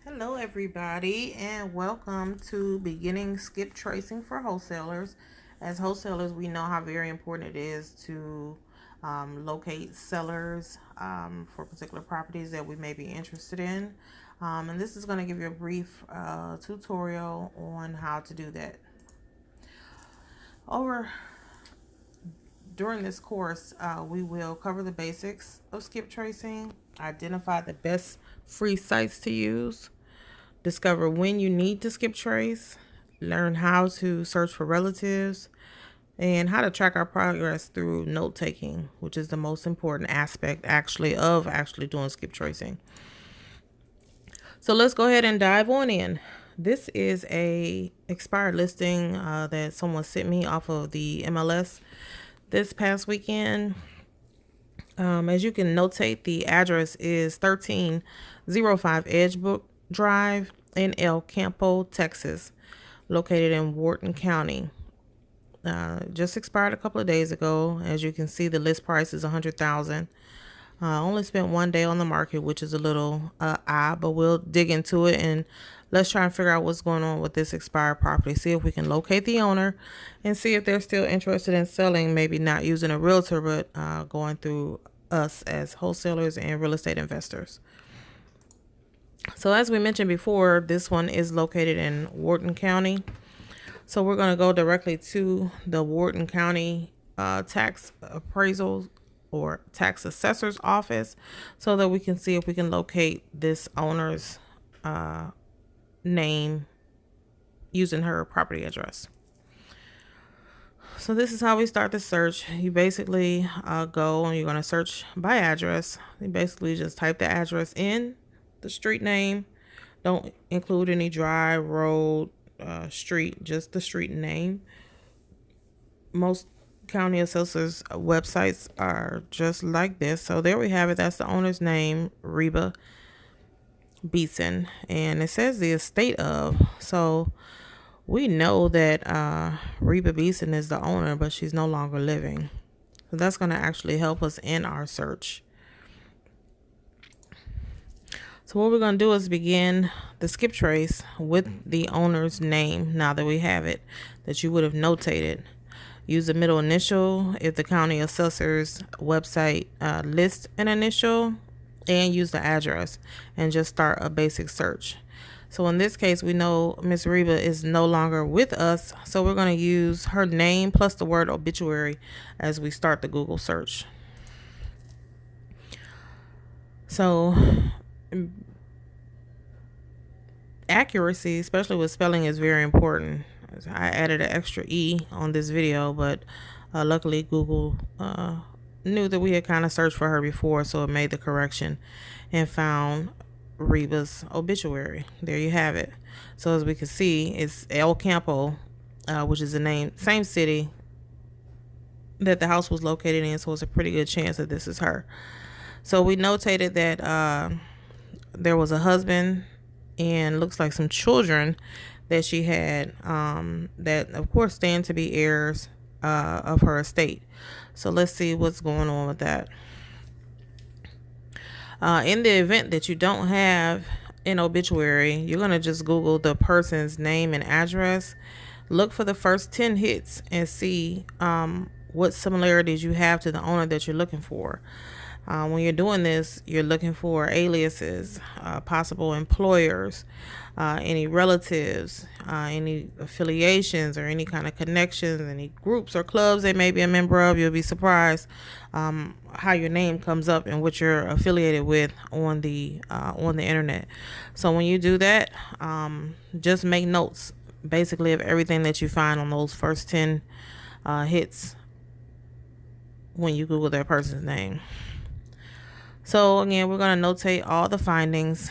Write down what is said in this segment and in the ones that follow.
Hello everybody, and welcome to beginning skip tracing for wholesalers. As wholesalers, we know how very important it is to locate sellers for particular properties that we may be interested in. And this is going to give you a brief tutorial on how to do that. Over During this course, we will cover the basics of skip tracing, identify the best free sites to use, discover when you need to skip trace, learn how to search for relatives, and how to track our progress through note taking, which is the most important aspect of doing skip tracing. So let's go ahead and dive on in. This is a expired listing that someone sent me off of the MLS this past weekend. As you can notate, the address is 1305 Edgebrook Drive in El Campo, Texas, located in Wharton County. Just expired a couple of days ago. As you can see, the list price is $100,000. Only spent 1 day on the market, which is a little odd, but we'll dig into it and let's try and figure out what's going on with this expired property. See if we can locate the owner and see if they're still interested in selling, maybe not using a realtor, but going through us as wholesalers and real estate investors. So as we mentioned before, this one is located in Wharton County. So we're going to go directly to the Wharton County tax appraisal or tax assessor's office so that we can see if we can locate this owner's name using her property address. So this is how we start the search. You basically go and you're going to search by address. You basically just type the address in, the street name. Don't include any drive, road, street, just the street name. Most county assessors websites are just like this. So there we have it. That's the owner's name, Reba Beeson, and it says the estate of. So we know that Reba Beeson is the owner, but she's no longer living. So that's going to actually help us in our search. So what we're going to do is begin the skip trace with the owner's name. Now that we have it, that you would have notated. Use the middle initial if the county assessor's website lists an initial, and use the address and just start a basic search. So in this case, we know Miss Reba is no longer with us, so we're going to use her name plus the word obituary as we start the Google search. So accuracy, especially with spelling, is very important. I added an extra E on this video, but luckily Google knew that we had kind of searched for her before, so it made the correction and found Reba's obituary. There you have it. So as we can see, it's El Campo, which is the name, same city that the house was located in, so it's a pretty good chance that this is her. So we notated that there was a husband and looks like some children that she had that of course stand to be heirs of her estate. So let's see what's going on with that. In the event that you don't have an obituary, you're going to just Google the person's name and address. Look for the first 10 hits and see what similarities you have to the owner that you're looking for. When you're doing this, you're looking for aliases, possible employers, any relatives, any affiliations or any kind of connections, any groups or clubs they may be a member of. You'll be surprised how your name comes up and what you're affiliated with on the internet. So when you do that, just make notes basically of everything that you find on those first 10 hits when you Google that person's name. So again, we're going to notate all the findings.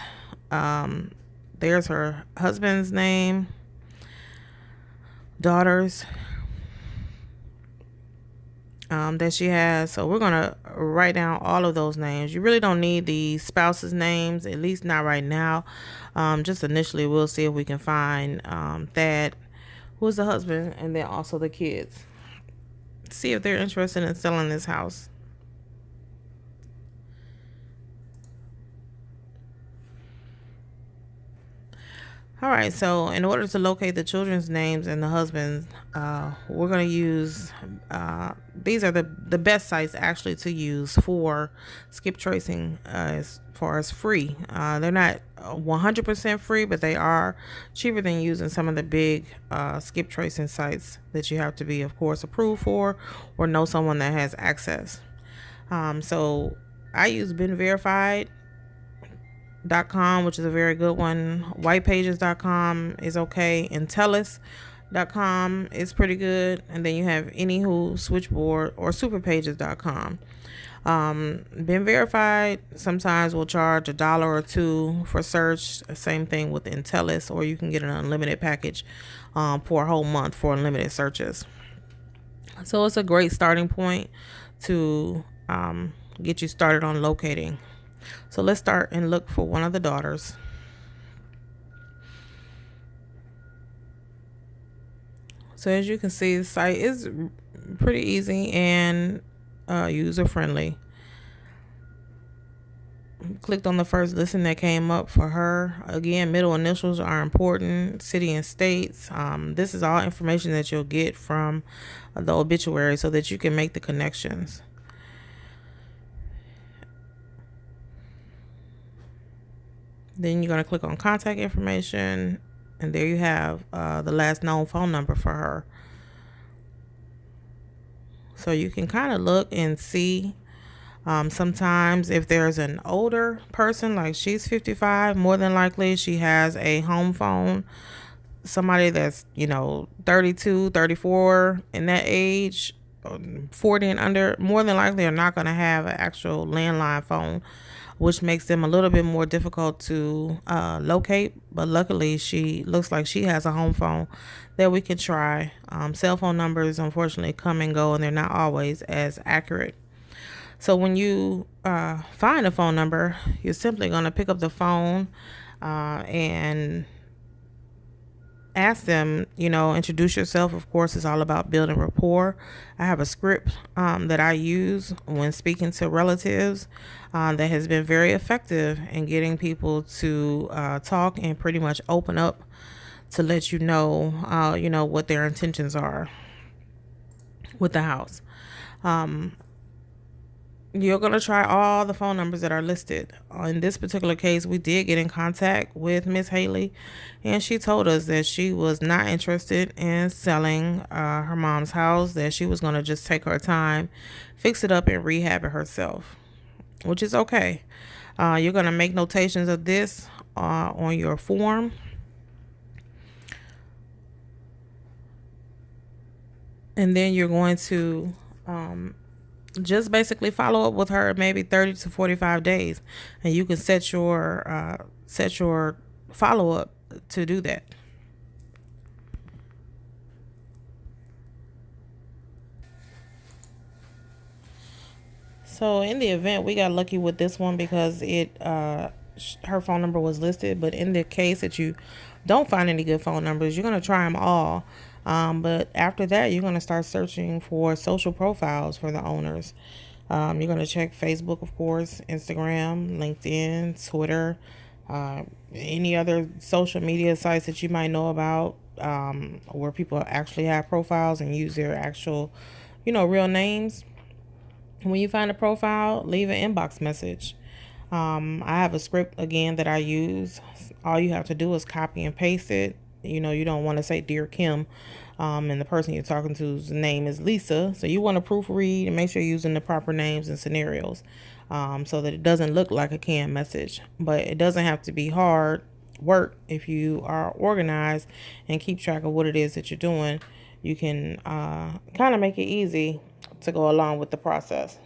There's her husband's name, daughters that she has. So we're going to write down all of those names. You really don't need the spouse's names, at least not right now. Just initially, we'll see if we can find Thad, who's the husband, and then also the kids. See if they're interested in selling this house. All right, so in order to locate the children's names and the husband's, we're going to use these are the best sites actually to use for skip tracing as far as free. They're not 100% free, but they are cheaper than using some of the big skip tracing sites that you have to be, of course, approved for or know someone that has access. So I use Been Verified .com, which is a very good one. Whitepages.com is okay. Intellus.com is pretty good. And then you have Anywho, Switchboard, or superpages.com. Been Verified sometimes will charge $1 or $2 for search. Same thing with Intellus, or you can get an unlimited package for a whole month for unlimited searches. So it's a great starting point to get you started on locating. So let's start and look for one of the daughters. So as you can see, the site is pretty easy and user friendly. Clicked on the first listing that came up for her. Again, middle initials are important. City and states. This is all information that you'll get from the obituary so that you can make the connections. Then you're going to click on contact information, and there you have the last known phone number for her. So you can kind of look and see. Sometimes if there's an older person, like she's 55, more than likely she has a home phone. Somebody that's, 32, 34 in that age, 40 and under, more than likely are not going to have an actual landline phone, which makes them a little bit more difficult to locate. But luckily, she looks like she has a home phone that we can try. Cell phone numbers, unfortunately, come and go, and they're not always as accurate. So when you find a phone number, you're simply going to pick up the phone and ask them, introduce yourself. Of course, it's all about building rapport. I have a script that I use when speaking to relatives that has been very effective in getting people to talk and pretty much open up to let you know, what their intentions are with the house. You're going to try all the phone numbers that are listed. In this particular case, we did get in contact with Miss Haley, and she told us that she was not interested in selling her mom's house, that she was going to just take her time, fix it up, and rehab it herself, which is okay. You're going to make notations of this on your form. And then you're going to just basically follow up with her maybe 30 to 45 days, and you can set your follow up to do that. So in the event, we got lucky with this one because her phone number was listed. But in the case that you don't find any good phone numbers, you're going to try them all. But after that, you're going to start searching for social profiles for the owners. You're going to check Facebook, of course, Instagram, LinkedIn, Twitter, any other social media sites that you might know about, where people actually have profiles and use their actual, real names. When you find a profile, leave an inbox message. I have a script again that I use. All you have to do is copy and paste it. You don't want to say Dear Kim, and the person you're talking to's name is Lisa. So you want to proofread and make sure you're using the proper names and scenarios, so that it doesn't look like a canned message. But it doesn't have to be hard work if you are organized and keep track of what it is that you're doing. You can kind of make it easy to go along with the process.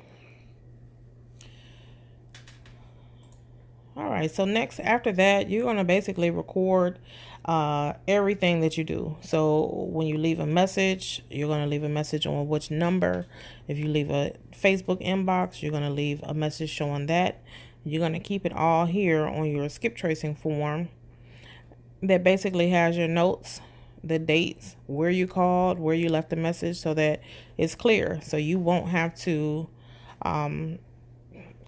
All right, so next, after that, you're going to basically record everything that you do. So when you leave a message, you're going to leave a message on which number. If you leave a Facebook inbox, you're going to leave a message showing that. You're going to keep it all here on your skip tracing form that basically has your notes, the dates, where you called, where you left the message, so that it's clear. So you won't have to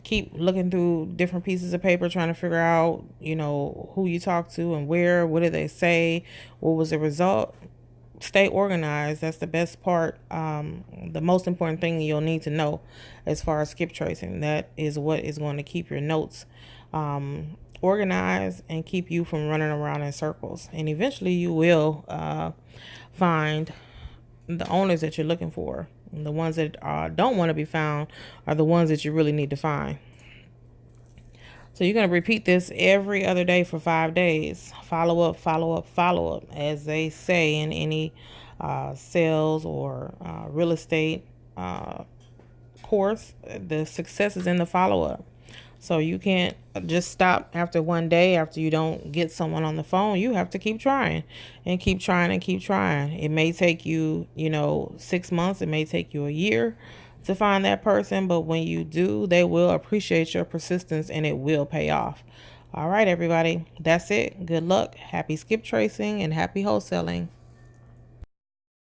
keep looking through different pieces of paper, trying to figure out, who you talked to and where, what did they say, what was the result. Stay organized. That's the best part. The most important thing you'll need to know as far as skip tracing. That is what is going to keep your notes organized and keep you from running around in circles. And eventually you will find the owners that you're looking for. And the ones that don't want to be found are the ones that you really need to find. So you're going to repeat this every other day for 5 days. Follow up, follow up, follow up, as they say in any sales or real estate course. The success is in the follow up. So you can't just stop after one day after you don't get someone on the phone. You have to keep trying and keep trying and keep trying. It may take you, 6 months. It may take you a year to find that person. But when you do, they will appreciate your persistence and it will pay off. All right, everybody. That's it. Good luck. Happy skip tracing and happy wholesaling.